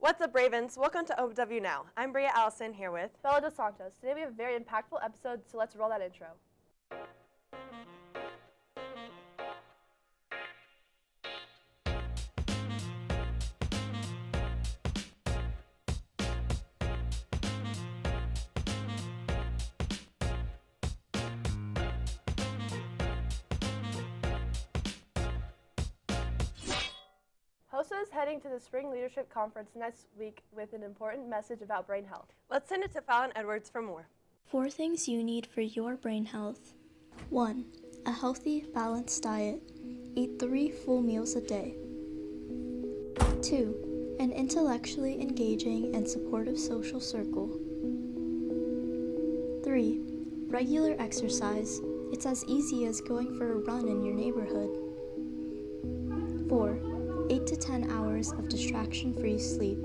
What's up, Ravens? Welcome to ONW Now. I'm Bria Allison here with Bella Dos Santos. Today we have a very impactful episode, so let's roll that intro. HOSA is heading to the Spring Leadership Conference next week with an important message about brain health. Let's send it to Fallon Edwards for more. 4 things you need for your brain health. 1. A healthy, balanced diet. Eat 3 full meals a day. 2. An intellectually engaging and supportive social circle. 3. Regular exercise. It's as easy as going for a run in your neighborhood. 4. 8 to 10 hours of distraction-free sleep.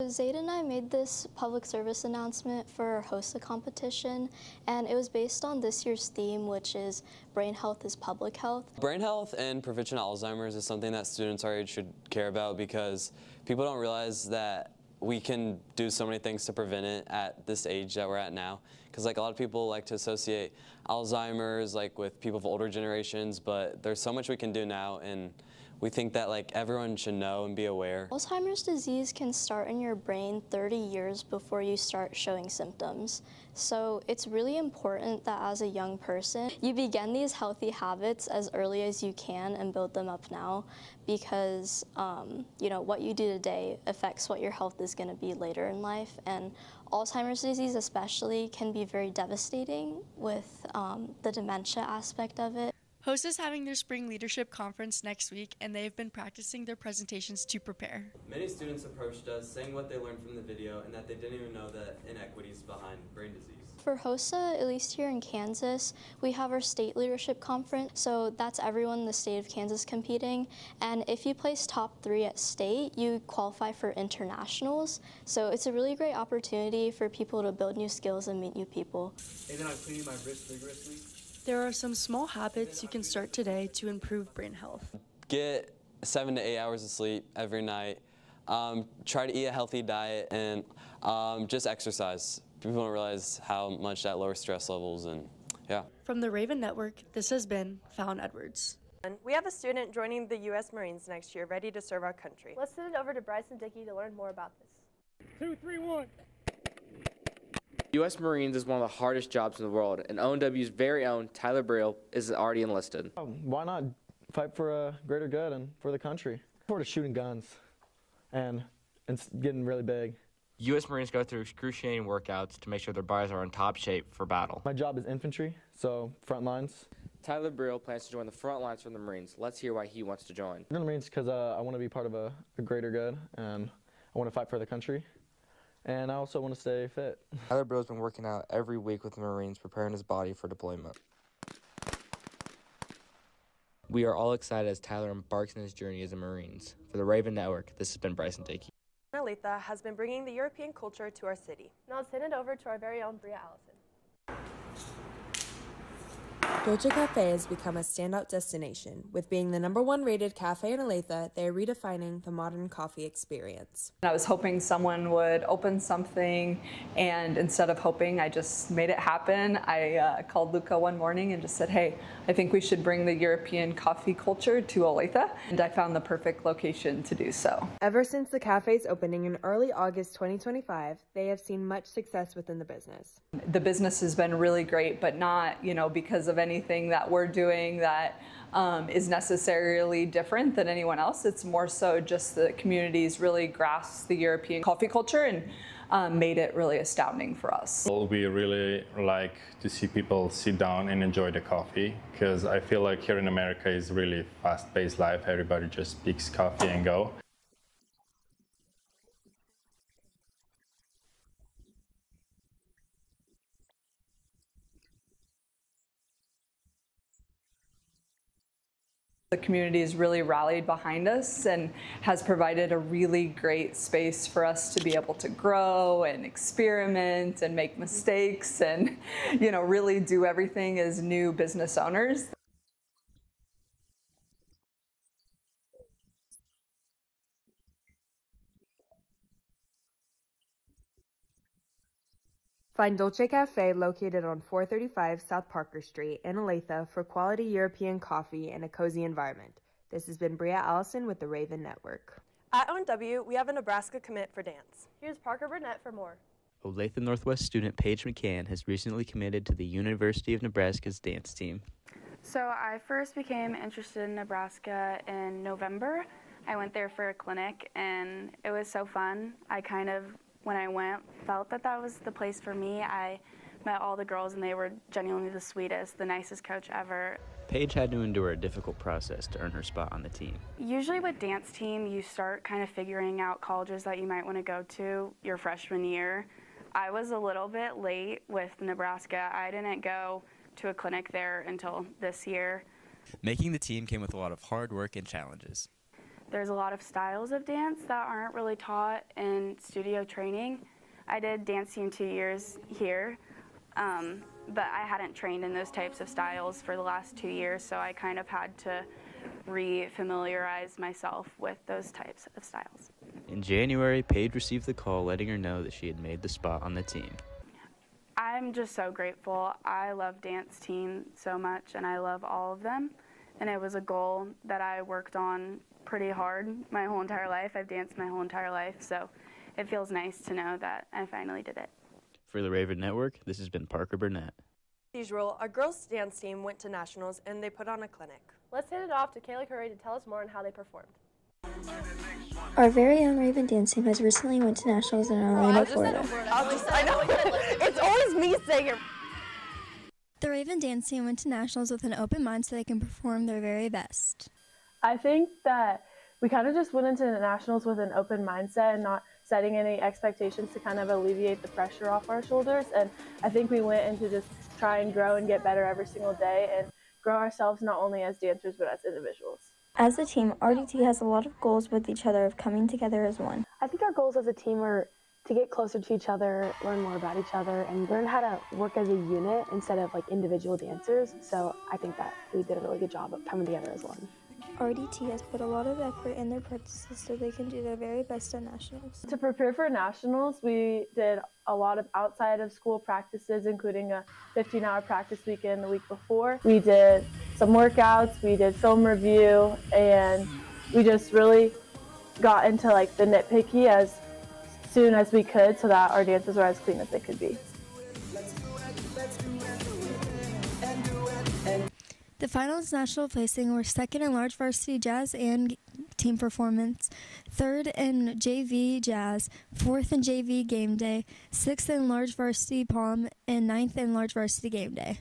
Zayd and I made this public service announcement for our HOSA competition, and it was based on this year's theme, which is Brain Health is Public Health. Brain health and prevention of Alzheimer's is something that students our age should care about because people don't realize that we can do so many things to prevent it at this age that we're at now. Because like a lot of people like to associate Alzheimer's like with people of older generations, but there's so much we can do now, and we think that like everyone should know and be aware. Alzheimer's disease can start in your brain 30 years before you start showing symptoms. So it's really important that as a young person, you begin these healthy habits as early as you can and build them up now, because what you do today affects what your health is going to be later in life. And Alzheimer's disease especially can be very devastating with the dementia aspect of it. HOSA is having their Spring Leadership Conference next week, and they have been practicing their presentations to prepare. Many students approached us saying what they learned from the video and that they didn't even know the inequities behind brain disease. For HOSA, at least here in Kansas, we have our state leadership conference, so that's everyone in the state of Kansas competing, and if you place top 3 at state, you qualify for internationals, so it's a really great opportunity for people to build new skills and meet new people. And then I'm cleaning my wrist vigorously. There are some small habits you can start today to improve brain health. Get 7 to 8 hours of sleep every night. Try to eat a healthy diet, and just exercise. People don't realize how much that lowers stress levels, and yeah. From the Raven Network, this has been Fallon Edwards. We have a student joining the U.S. Marines next year ready to serve our country. Let's send it over to Bryson Dickey to learn more about this. 2, 3, 1. U.S. Marines is one of the hardest jobs in the world, and ONW's very own Tyler Brill is already enlisted. Why not fight for a greater good and for the country? For the shooting guns and it's getting really big. U.S. Marines go through excruciating workouts to make sure their bodies are in top shape for battle. My job is infantry, so front lines. Tyler Brill plans to join the front lines from the Marines. Let's hear why he wants to join. I'm in the Marines because I want to be part of a greater good, and I want to fight for the country. And I also want to stay fit. Tyler Brill's been working out every week with the Marines, preparing his body for deployment. We are all excited as Tyler embarks on his journey as a Marines. For the Raven Network, this has been Bryson Dickey. Olathe has been bringing the European culture to our city. Now let's send it over to our very own Bria Allison. Dolce Cafe has become a standout destination. With being the #1 rated cafe in Olathe, they are redefining the modern coffee experience. I was hoping someone would open something, and instead of hoping, I just made it happen. I called Luca one morning and just said, hey, I think we should bring the European coffee culture to Olathe, and I found the perfect location to do so. Ever since the cafe's opening in early August 2025, they have seen much success within the business. The business has been really great, but not, because of anything that we're doing that is necessarily different than anyone else. It's more so just the communities really grasped the European coffee culture and made it really astounding for us. We really like to see people sit down and enjoy the coffee, because I feel like here in America is really fast-paced life. Everybody just picks coffee and go. The community has really rallied behind us and has provided a really great space for us to be able to grow and experiment and make mistakes and, really do everything as new business owners. Find Dolce Cafe located on 435 South Parker Street in Olathe for quality European coffee and a cozy environment. This has been Bria Allison with the Raven Network. At ONW, we have a Nebraska commit for dance. Here's Parker Burnett for more. Olathe Northwest student Paige McCann has recently committed to the University of Nebraska's dance team. So I first became interested in Nebraska in November. I went there for a clinic and it was so fun. When I went, felt that was the place for me. I met all the girls and they were genuinely the sweetest, the nicest coach ever. Paige had to endure a difficult process to earn her spot on the team. Usually with dance team, you start kind of figuring out colleges that you might want to go to your freshman year. I was a little bit late with Nebraska. I didn't go to a clinic there until this year. Making the team came with a lot of hard work and challenges. There's a lot of styles of dance that aren't really taught in studio training. I did dance team 2 years here, but I hadn't trained in those types of styles for the last 2 years, so I kind of had to re-familiarize myself with those types of styles. In January, Paige received the call letting her know that she had made the spot on the team. I'm just so grateful. I love dance team so much, and I love all of them, and it was a goal that I worked on pretty hard my whole entire life. I've danced my whole entire life, so it feels nice to know that I finally did it. For the Raven Network, this has been Parker Burnett. As usual, our girls' dance team went to nationals and they put on a clinic. Let's hand it off to Kayla Curry to tell us more on how they performed. Our very own Raven dance team has recently went to nationals in Orlando, Florida. I know. It's always me saying it. The Raven dance team went to nationals with an open mind so they can perform their very best. I think that we kind of just went into the nationals with an open mindset and not setting any expectations to kind of alleviate the pressure off our shoulders. And I think we went into just try and grow and get better every single day and grow ourselves not only as dancers but as individuals. As a team, RDT has a lot of goals with each other of coming together as one. I think our goals as a team are to get closer to each other, learn more about each other, and learn how to work as a unit instead of like individual dancers. So I think that we did a really good job of coming together as one. RDT has put a lot of effort in their practices so they can do their very best at nationals. To prepare for nationals, we did a lot of outside of school practices, including a 15-hour practice weekend the week before. We did some workouts, we did film review, and we just really got into like the nitpicky as soon as we could so that our dances were as clean as they could be. The finals national placing were second in large varsity jazz and team performance, third in JV jazz, fourth in JV game day, sixth in large varsity pom, and ninth in large varsity game day.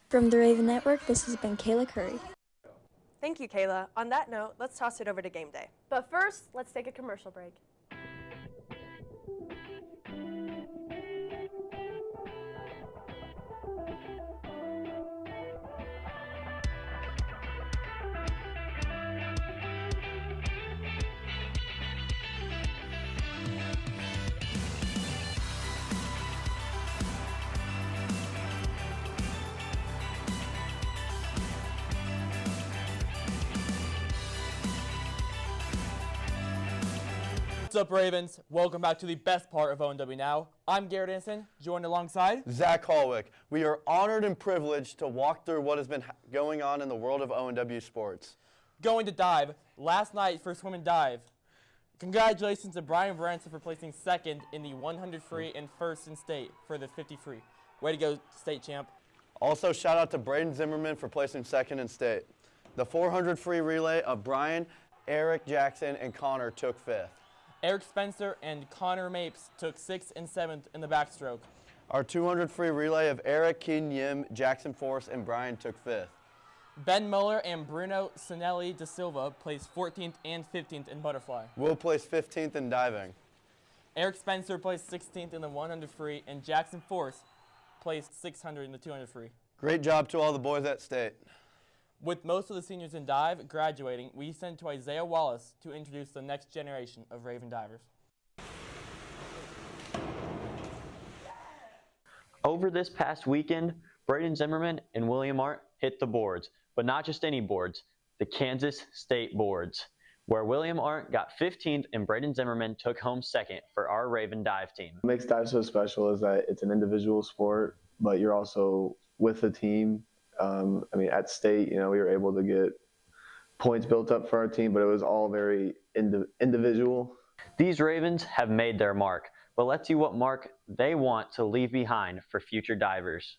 From the Raven Network, this has been Kayla Curry. Thank you, Kayla. On that note, let's toss it over to game day. But first, let's take a commercial break. What's up, Ravens? Welcome back to the best part of ONW Now. I'm Garrett Anson, joined alongside Zach Hallwick. We are honored and privileged to walk through what has been going on in the world of ONW sports. Going to dive. Last night for swim and dive. Congratulations to Brian Branson for placing second in the 100 free and first in state for the 50 free. Way to go, state champ. Also, shout out to Braden Zimmerman for placing second in state. The 400 free relay of Brian, Eric Jackson, and Connor took fifth. Eric Spencer and Connor Mapes took 6th and 7th in the backstroke. Our 200 free relay of Eric, Keen Yim, Jackson Force, and Brian took 5th. Ben Muller and Bruno Sinelli da Silva placed 14th and 15th in butterfly. Will placed 15th in diving. Eric Spencer placed 16th in the 100 free, and Jackson Force placed 600 in the 200 free. Great job to all the boys at state. With most of the seniors in dive graduating, we sent to Isaiah Wallace to introduce the next generation of Raven divers. Over this past weekend, Braden Zimmerman and William Art hit the boards, but not just any boards, the Kansas State boards. where William Arndt got 15th and Braden Zimmerman took home second for our Raven dive team. What makes dive so special is that it's an individual sport, but you're also with the team. At state, we were able to get points built up for our team, but it was all very individual. These Ravens have made their mark, but let's see what mark they want to leave behind for future divers.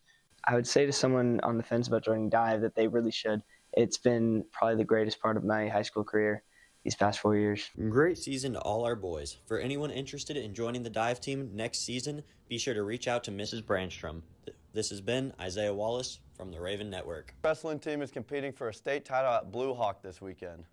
I would say to someone on the fence about joining dive that they really should. It's been probably the greatest part of my high school career these past 4 years. Great season to all our boys. For anyone interested in joining the dive team next season, be sure to reach out to Mrs. Brandstrom. This has been Isaiah Wallace from the Raven Network. Wrestling team is competing for a state title at Blue Hawk this weekend.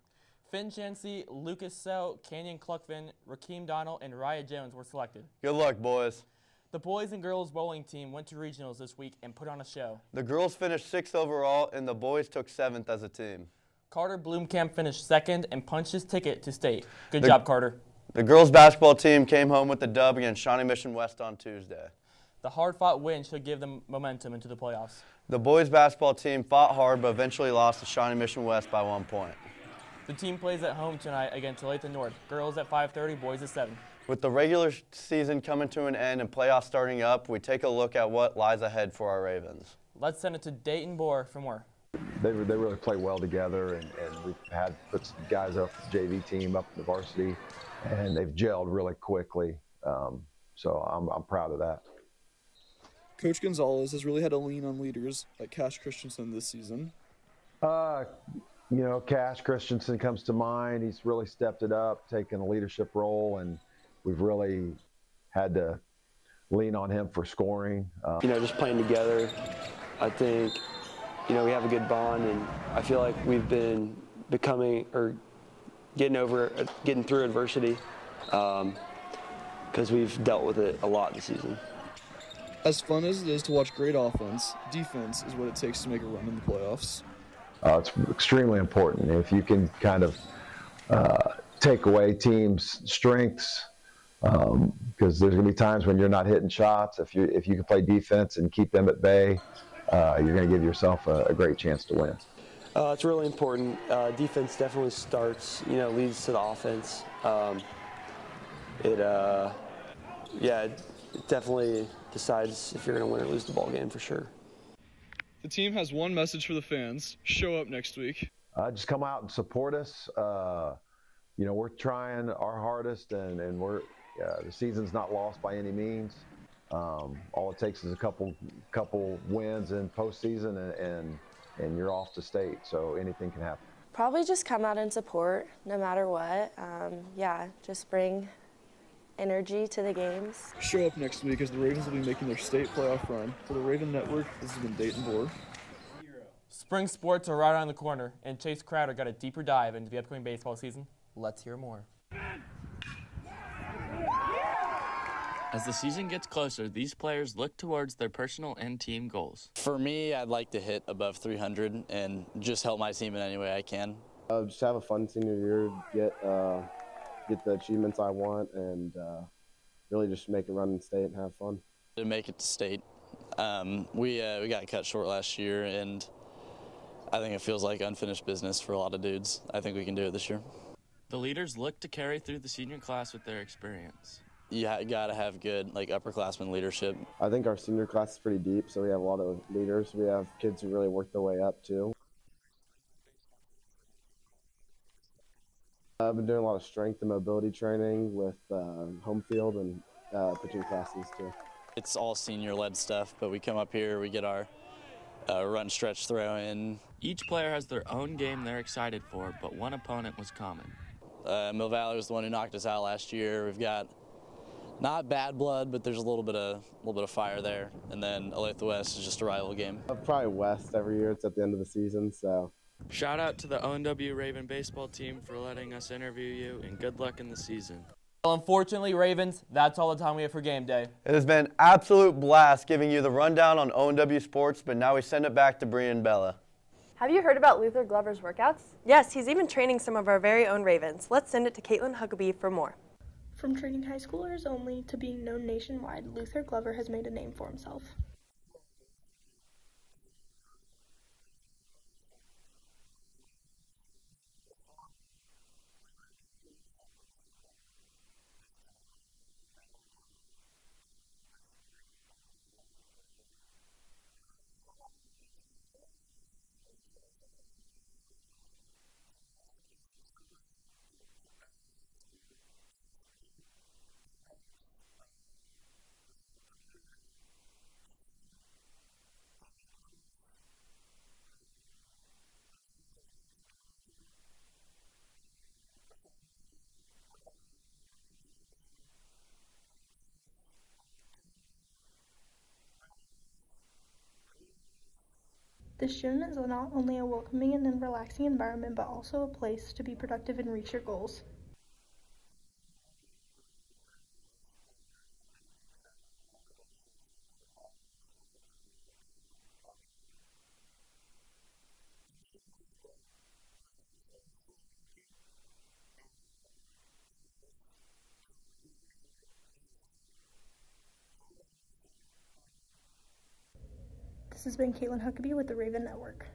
Finn Chansey, Lucas Sell, Canyon Cluckvin, Rakeem Donald, and Raya Jones were selected. Good luck, boys. The boys and girls bowling team went to regionals this week and put on a show. The girls finished 6th overall, and the boys took 7th as a team. Carter Bloomkamp finished 2nd and punched his ticket to state. Good job, Carter. The girls basketball team came home with the dub against Shawnee Mission West on Tuesday. The hard-fought win should give them momentum into the playoffs. The boys basketball team fought hard but eventually lost to Shawnee Mission West by 1 point. The team plays at home tonight against Olathe North. Girls at 5:30, boys at 7. With the regular season coming to an end and playoffs starting up, we take a look at what lies ahead for our Ravens. Let's send it to Dayton Bohr for more. They really play well together, and we've put some guys up the JV team, up in the varsity, and they've gelled really quickly. So I'm proud of that. Coach Gonzalez has really had to lean on leaders like Cash Christensen this season. Cash Christensen comes to mind. He's really stepped it up, taken a leadership role, and we've really had to lean on him for scoring. Just playing together, I think, we have a good bond, and I feel like we've been getting through adversity because we've dealt with it a lot this season. As fun as it is to watch great offense, defense is what it takes to make a run in the playoffs. It's extremely important. If you can kind of take away teams' strengths, because there's going to be times when you're not hitting shots. If you can play defense and keep them at bay, you're going to give yourself a great chance to win. It's really important. Defense definitely starts, leads to the offense. It definitely decides if you're going to win or lose the ball game for sure. The team has one message for the fans. Show up next week. Just come out and support us. We're trying our hardest, and the season's not lost by any means. All it takes is a couple wins in postseason, and you're off to state. So anything can happen. Probably just come out and support no matter what. Just bring energy to the games. Show up next week as the Ravens will be making their state playoff run. For the Raven Network, this has been Dayton Bohr. Spring sports are right around the corner, and Chase Crowder got a deeper dive into the upcoming baseball season. Let's hear more. As the season gets closer, these players look towards their personal and team goals. For me, I'd like to hit above 300 and just help my team in any way I can. Just have a fun senior year, get the achievements I want, and really just make a run in state and have fun. To make it to state, we got cut short last year, and I think it feels like unfinished business for a lot of dudes. I think we can do it this year. The leaders look to carry through the senior class with their experience. You got to have good upperclassmen leadership. I think our senior class is pretty deep, so we have a lot of leaders. We have kids who really work their way up too. I've been doing a lot of strength and mobility training with home field and pitching classes too. It's all senior-led stuff, but we come up here, we get our run, stretch, throw in. Each player has their own game they're excited for, but one opponent was common. Mill Valley was the one who knocked us out last year. We've got not bad blood, but there's a little bit of fire there. And then Olathe West is just a rival game. Probably West every year. It's at the end of the season, so. Shout out to the ONW Raven baseball team for letting us interview you, and good luck in the season. Well, unfortunately, Ravens, that's all the time we have for game day. It has been an absolute blast giving you the rundown on ONW sports, but now we send it back to Bree and Bella. Have you heard about Luther Glover's workouts? Yes, he's even training some of our very own Ravens. Let's send it to Caitlin Huckabee for more. From training high schoolers only to being known nationwide, Luther Glover has made a name for himself. This gym is not only a welcoming and relaxing environment, but also a place to be productive and reach your goals. This has been Caitlin Huckabee with the Raven Network.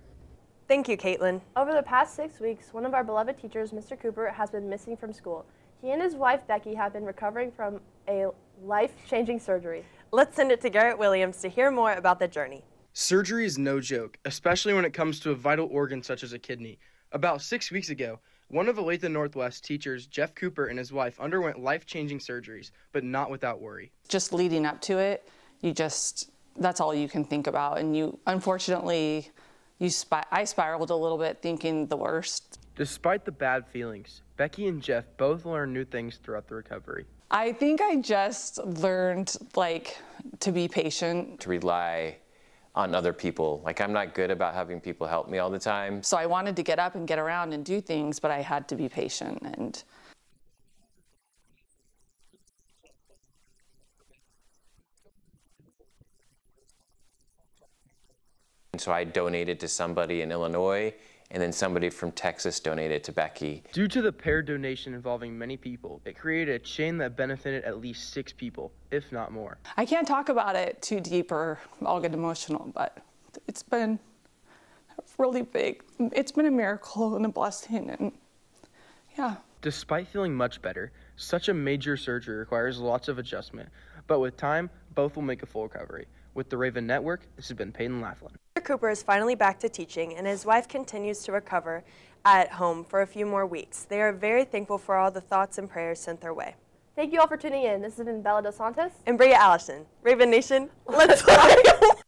Thank you, Caitlin. Over the past 6 weeks, one of our beloved teachers, Mr. Cooper, has been missing from school. He and his wife, Becky, have been recovering from a life-changing surgery. Let's send it to Garrett Williams to hear more about the journey. Surgery is no joke, especially when it comes to a vital organ such as a kidney. About 6 weeks ago, one of Olathe Northwest teachers, Jeff Cooper, and his wife underwent life-changing surgeries, but not without worry. Just leading up to it, that's all you can think about. And unfortunately, I spiraled a little bit thinking the worst. Despite the bad feelings, Becky and Jeff both learned new things throughout the recovery. I think I just learned, to be patient. To rely on other people. I'm not good about having people help me all the time. So I wanted to get up and get around and do things, but I had to be patient. And so I donated to somebody in Illinois, and then somebody from Texas donated to Becky. Due to the pair donation involving many people, it created a chain that benefited at least 6 people, if not more. I can't talk about it too deep or I'll get emotional, but it's been really big. It's been a miracle and a blessing, and yeah. Despite feeling much better, such a major surgery requires lots of adjustment, but with time, both will make a full recovery. With the Raven Network, this has been Peyton Laughlin. Mr. Cooper is finally back to teaching, and his wife continues to recover at home for a few more weeks. They are very thankful for all the thoughts and prayers sent their way. Thank you all for tuning in. This has been Bella Dos Santos and Bria Allison. Raven Nation, let's fly!